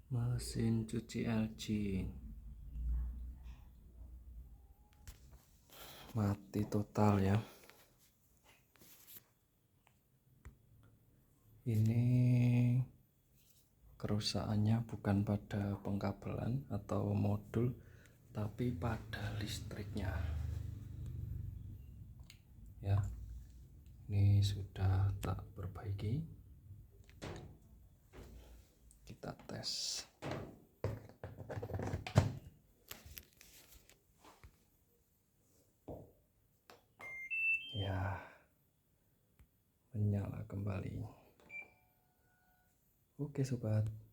Mesin cuci LG mati total ya. Ini kerusakannya bukan pada pengkabelan atau modul, tapi pada listriknya ya. Ini sudah tak perbaiki, kita tes ya, menyala kembali. Oke sobat.